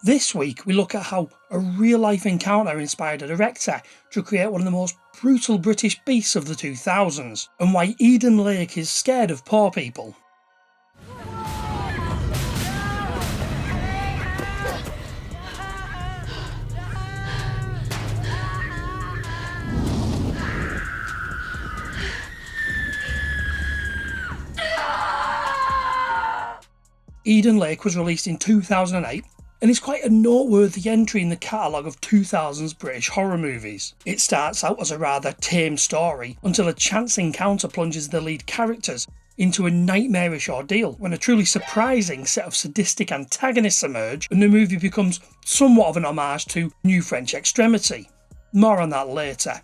This week we look at how a real-life encounter inspired a director to create one of the most brutal British beasts of the 2000s, and why Eden Lake is scared of poor people. Eden Lake was released in 2008 and is quite a noteworthy entry in the catalogue of 2000s British horror movies. It starts out as a rather tame story until a chance encounter plunges the lead characters into a nightmarish ordeal when a truly surprising set of sadistic antagonists emerge and the movie becomes somewhat of an homage to New French Extremity. More on that later.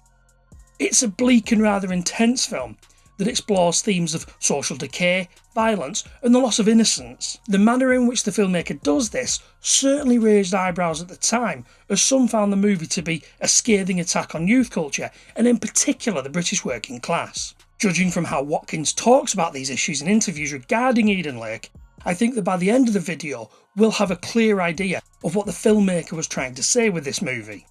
It's a bleak and rather intense film that explores themes of social decay, violence and the loss of innocence. The manner in which the filmmaker does this certainly raised eyebrows at the time, as some found the movie to be a scathing attack on youth culture and in particular the British working class. Judging from how Watkins talks about these issues in interviews regarding Eden Lake, I think that by the end of the video we'll have a clear idea of what the filmmaker was trying to say with this movie.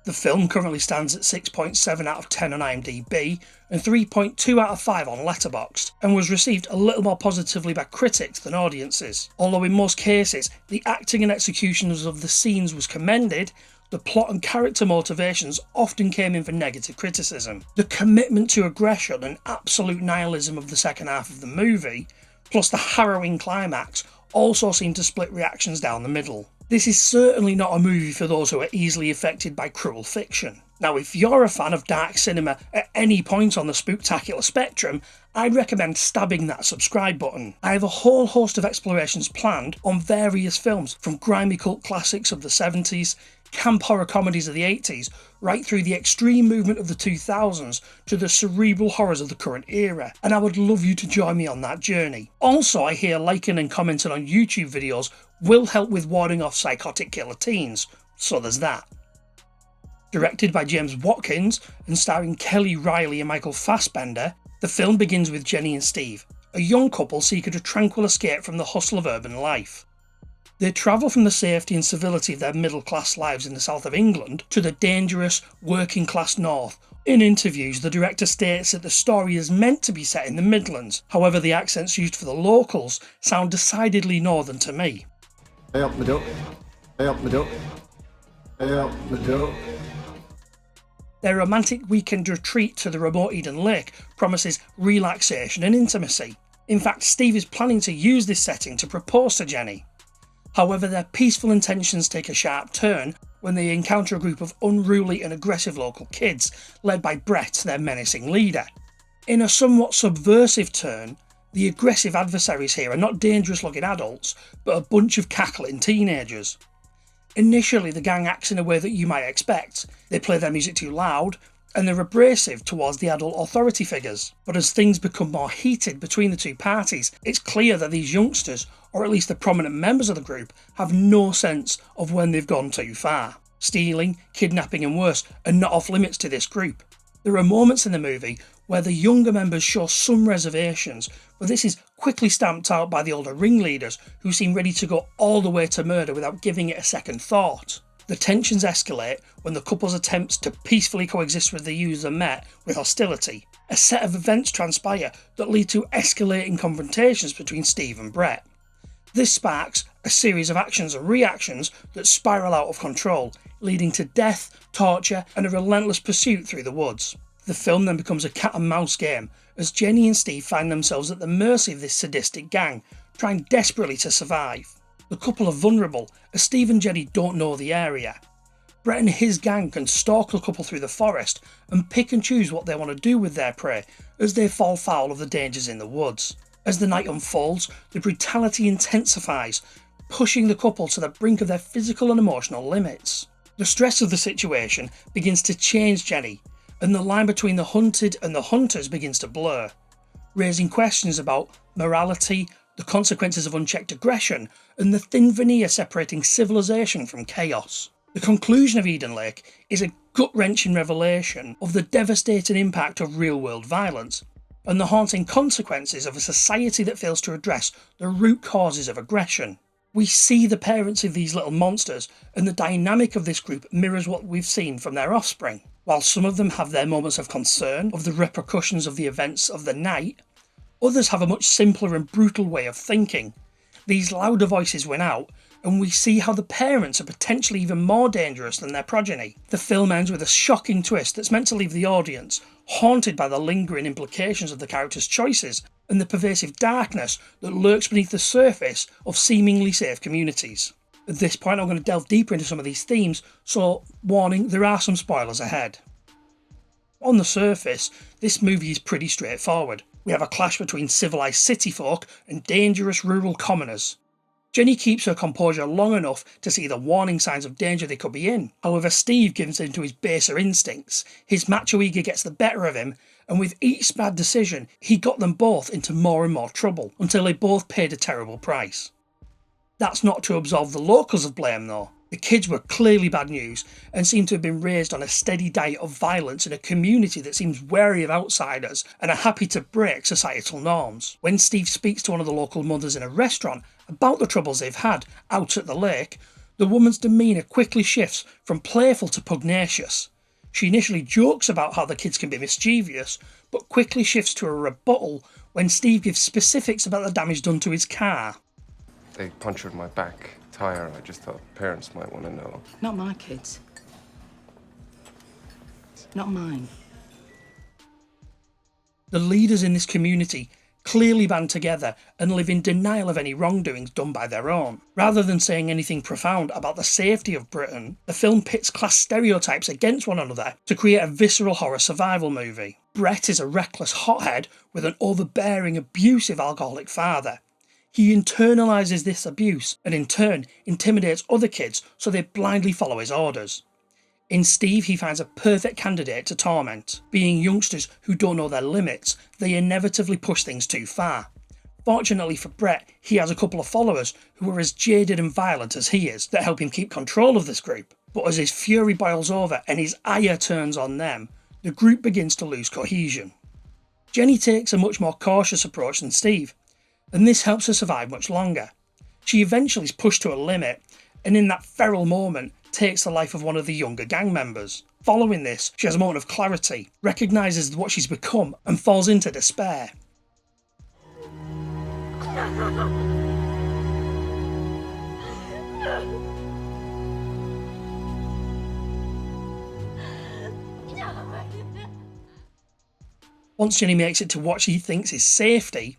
The film currently stands at 6.7 out of 10 on IMDb and 3.2 out of 5 on Letterboxd, and was received a little more positively by critics than audiences. Although in most cases the acting and executions of the scenes was commended, the plot and character motivations often came in for negative criticism. The commitment to aggression and absolute nihilism of the second half of the movie, plus the harrowing climax, also seemed to split reactions down the middle. This is certainly not a movie for those who are easily affected by cruel fiction. Now, if you're a fan of dark cinema at any point on the spooktacular spectrum, I'd recommend stabbing that subscribe button. I have a whole host of explorations planned on various films, from grimy cult classics of the 70s, camp horror comedies of the 80s, right through the extreme movement of the 2000s to the cerebral horrors of the current era, and I would love you to join me on that journey. Also, I hear liking and commenting on YouTube videos will help with warding off psychotic killer teens, so there's that. Directed by James Watkins and starring Kelly, Reilly and Michael Fassbender, the film begins with Jenny and Steve, a young couple seeking a tranquil escape from the hustle of urban life. They travel from the safety and civility of their middle-class lives in the south of England to the dangerous, working-class north. In interviews, the director states that the story is meant to be set in the Midlands, however the accents used for the locals sound decidedly northern to me. Hey up, my duck. Hey up, my duck. Hey up, my duck. Their romantic weekend retreat to the remote Eden Lake promises relaxation and intimacy. In fact, Steve is planning to use this setting to propose to Jenny. However, their peaceful intentions take a sharp turn when they encounter a group of unruly and aggressive local kids, led by Brett, their menacing leader. In a somewhat subversive turn, the aggressive adversaries here are not dangerous-looking adults, but a bunch of cackling teenagers. Initially, the gang acts in a way that you might expect. They play their music too loud, and they're abrasive towards the adult authority figures. But as things become more heated between the two parties, it's clear that these youngsters, or at least the prominent members of the group, have no sense of when they've gone too far. Stealing, kidnapping and worse are not off limits to this group. There are moments in the movie where the younger members show some reservations, but this is quickly stamped out by the older ringleaders, who seem ready to go all the way to murder without giving it a second thought. The tensions escalate when the couple's attempts to peacefully coexist with the youths are met with hostility. A set of events transpire that lead to escalating confrontations between Steve and Brett. This sparks a series of actions and reactions that spiral out of control, leading to death, torture and a relentless pursuit through the woods. The film then becomes a cat and mouse game, as Jenny and Steve find themselves at the mercy of this sadistic gang, trying desperately to survive. The couple are vulnerable, as Steve and Jenny don't know the area. Brett and his gang can stalk the couple through the forest and pick and choose what they want to do with their prey as they fall foul of the dangers in the woods. As the night unfolds, the brutality intensifies, pushing the couple to the brink of their physical and emotional limits. The stress of the situation begins to change Jenny, and the line between the hunted and the hunters begins to blur, raising questions about morality, the consequences of unchecked aggression, and the thin veneer separating civilization from chaos. The conclusion of Eden Lake is a gut-wrenching revelation of the devastating impact of real-world violence, and the haunting consequences of a society that fails to address the root causes of aggression. We see the parents of these little monsters, and the dynamic of this group mirrors what we've seen from their offspring. While some of them have their moments of concern of the repercussions of the events of the night, others have a much simpler and brutal way of thinking. These louder voices win out, and we see how the parents are potentially even more dangerous than their progeny. The film ends with a shocking twist that's meant to leave the audience haunted by the lingering implications of the characters' choices and the pervasive darkness that lurks beneath the surface of seemingly safe communities. At this point, I'm going to delve deeper into some of these themes, so warning, there are some spoilers ahead. On the surface, this movie is pretty straightforward. We have a clash between civilised city folk and dangerous rural commoners. Jenny keeps her composure long enough to see the warning signs of danger they could be in. However, Steve gives in to his baser instincts. His macho ego gets the better of him, and with each bad decision, he got them both into more and more trouble, until they both paid a terrible price. That's not to absolve the locals of blame though. The kids were clearly bad news and seem to have been raised on a steady diet of violence in a community that seems wary of outsiders and are happy to break societal norms. When Steve speaks to one of the local mothers in a restaurant about the troubles they've had out at the lake, the woman's demeanour quickly shifts from playful to pugnacious. She initially jokes about how the kids can be mischievous, but quickly shifts to a rebuttal when Steve gives specifics about the damage done to his car. They punctured my back tire. I just thought parents might want to know. Not my kids. Not mine. The leaders in this community clearly band together and live in denial of any wrongdoings done by their own. Rather than saying anything profound about the safety of Britain, the film pits class stereotypes against one another to create a visceral horror survival movie. Brett is a reckless hothead with an overbearing, abusive alcoholic father. He internalises this abuse and in turn intimidates other kids so they blindly follow his orders. In Steve, he finds a perfect candidate to torment. Being youngsters who don't know their limits, they inevitably push things too far. Fortunately for Brett, he has a couple of followers who are as jaded and violent as he is that help him keep control of this group. But as his fury boils over and his ire turns on them, the group begins to lose cohesion. Jenny takes a much more cautious approach than Steve, and this helps her survive much longer. She eventually is pushed to a limit, and in that feral moment takes the life of one of the younger gang members. Following this, she has a moment of clarity, recognises what she's become, and falls into despair. Once Jenny makes it to what she thinks is safety,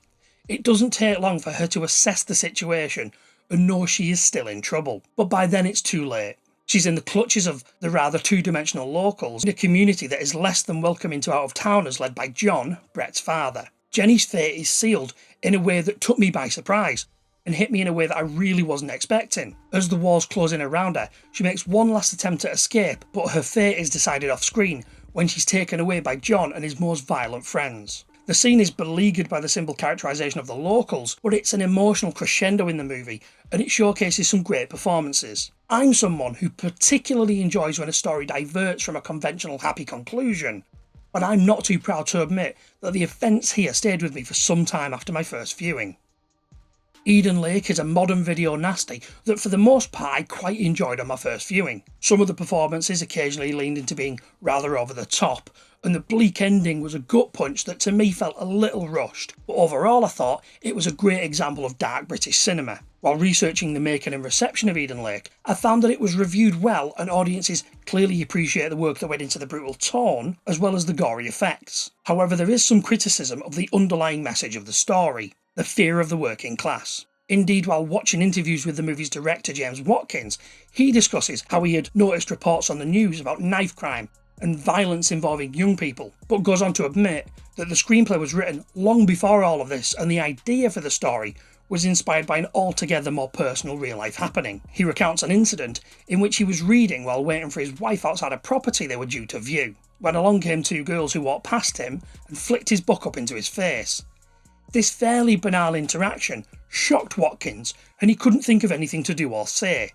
it doesn't take long for her to assess the situation and know she is still in trouble. But by then it's too late. She's in the clutches of the rather two-dimensional locals in a community that is less than welcoming to out-of-towners led by John, Brett's father. Jenny's fate is sealed in a way that took me by surprise and hit me in a way that I really wasn't expecting. As the walls close in around her, she makes one last attempt at escape, but her fate is decided off-screen when she's taken away by John and his most violent friends. The scene is beleaguered by the simple characterisation of the locals, but it's an emotional crescendo in the movie, and it showcases some great performances. I'm someone who particularly enjoys when a story diverts from a conventional happy conclusion, but I'm not too proud to admit that the offence here stayed with me for some time after my first viewing. Eden Lake is a modern video nasty that for the most part I quite enjoyed on my first viewing. Some of the performances occasionally leaned into being rather over the top, and the bleak ending was a gut punch that to me felt a little rushed, but overall I thought it was a great example of dark British cinema. While researching the making and reception of Eden Lake, I found that it was reviewed well and audiences clearly appreciate the work that went into the brutal tone as well as the gory effects. However, there is some criticism of the underlying message of the story, the fear of the working class. Indeed, while watching interviews with the movie's director James Watkins, he discusses how he had noticed reports on the news about knife crime and violence involving young people, but goes on to admit that the screenplay was written long before all of this and the idea for the story was inspired by an altogether more personal real-life happening. He recounts an incident in which he was reading while waiting for his wife outside a property they were due to view, when along came two girls who walked past him and flicked his book up into his face. This fairly banal interaction shocked Watkins, and he couldn't think of anything to do or say.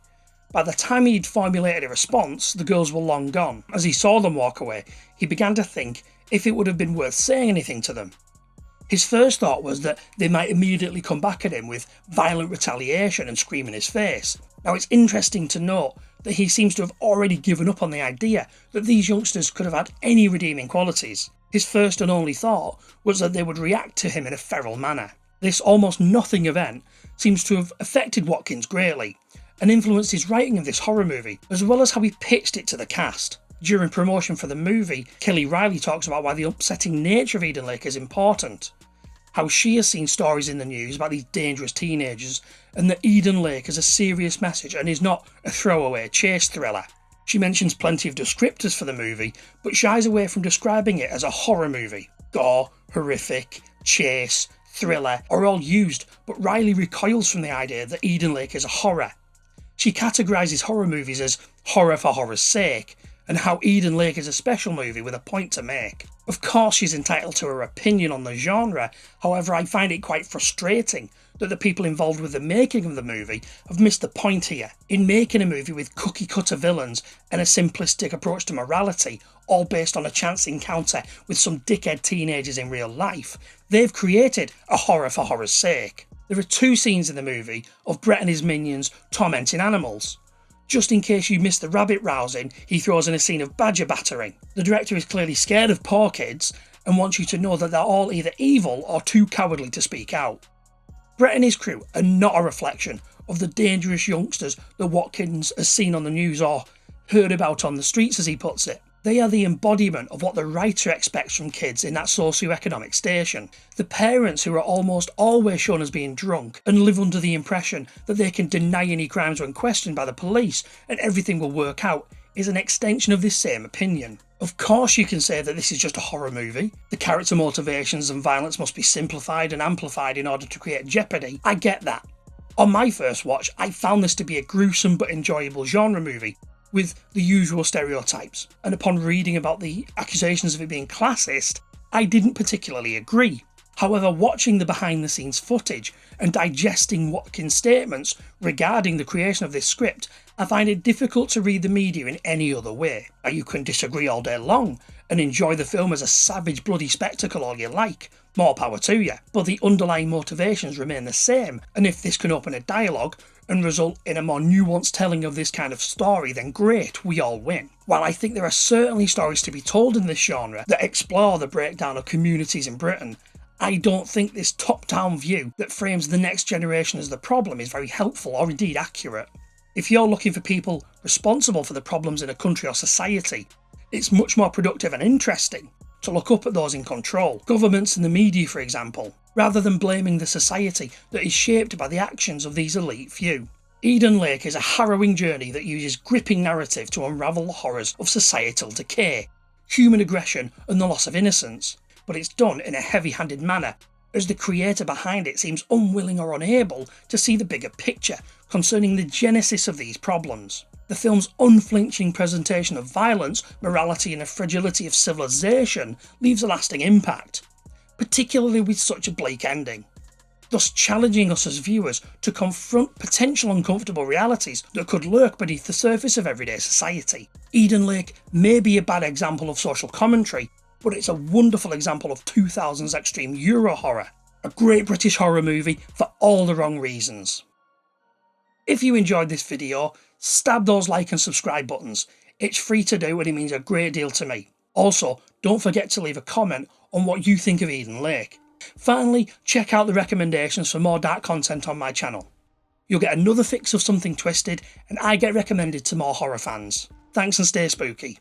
By the time he'd formulated a response, the girls were long gone. As he saw them walk away, he began to think if it would have been worth saying anything to them. His first thought was that they might immediately come back at him with violent retaliation and scream in his face. Now it's interesting to note that he seems to have already given up on the idea that these youngsters could have had any redeeming qualities. His first and only thought was that they would react to him in a feral manner. This almost nothing event seems to have affected Watkins greatly and influenced his writing of this horror movie, as well as how he pitched it to the cast. During promotion for the movie, Reilly talks about why the upsetting nature of Eden Lake is important, how she has seen stories in the news about these dangerous teenagers, and that Eden Lake is a serious message and is not a throwaway chase thriller. She mentions plenty of descriptors for the movie, but shies away from describing it as a horror movie. Gore, horrific, chase, thriller are all used, but Reilly recoils from the idea that Eden Lake is a horror. She categorises horror movies as horror for horror's sake, and how Eden Lake is a special movie with a point to make. Of course she's entitled to her opinion on the genre, however I find it quite frustrating that the people involved with the making of the movie have missed the point here. In making a movie with cookie cutter villains and a simplistic approach to morality, all based on a chance encounter with some dickhead teenagers in real life, they've created a horror for horror's sake. There are 2 scenes in the movie of Brett and his minions tormenting animals. Just in case you missed the rabbit rousing, he throws in a scene of badger battering. The director is clearly scared of poor kids and wants you to know that they're all either evil or too cowardly to speak out. Brett and his crew are not a reflection of the dangerous youngsters that Watkins has seen on the news or heard about on the streets, as he puts it. They are the embodiment of what the writer expects from kids in that socio-economic station. The parents who are almost always shown as being drunk and live under the impression that they can deny any crimes when questioned by the police and everything will work out is an extension of this same opinion. Of course you can say that this is just a horror movie. The character motivations and violence must be simplified and amplified in order to create jeopardy. I get that. On my first watch, I found this to be a gruesome but enjoyable genre movie, with the usual stereotypes, and upon reading about the accusations of it being classist, I didn't particularly agree. However, watching the behind the scenes footage and digesting Watkins' statements regarding the creation of this script, I find it difficult to read the media in any other way. Now, you can disagree all day long and enjoy the film as a savage bloody spectacle all you like, more power to you, but the underlying motivations remain the same, and if this can open a dialogue and result in a more nuanced telling of this kind of story, then great, we all win. While I think there are certainly stories to be told in this genre that explore the breakdown of communities in Britain, I don't think this top-down view that frames the next generation as the problem is very helpful or indeed accurate. If you're looking for people responsible for the problems in a country or society, it's much more productive and interesting to look up at those in control, governments and the media for example, rather than blaming the society that is shaped by the actions of these elite few. Eden Lake is a harrowing journey that uses gripping narrative to unravel the horrors of societal decay, human aggression and the loss of innocence, but it's done in a heavy-handed manner, as the creator behind it seems unwilling or unable to see the bigger picture concerning the genesis of these problems. The film's unflinching presentation of violence, morality and the fragility of civilization leaves a lasting impact, particularly with such a bleak ending, thus challenging us as viewers to confront potential uncomfortable realities that could lurk beneath the surface of everyday society. Eden Lake may be a bad example of social commentary, but it's a wonderful example of 2000s extreme Euro horror, a great British horror movie for all the wrong reasons. If you enjoyed this video, stab those like and subscribe buttons. It's free to do and it means a great deal to me. Also, don't forget to leave a comment on what you think of Eden Lake. Finally, check out the recommendations for more dark content on my channel. You'll get another fix of something twisted and I get recommended to more horror fans. Thanks and stay spooky.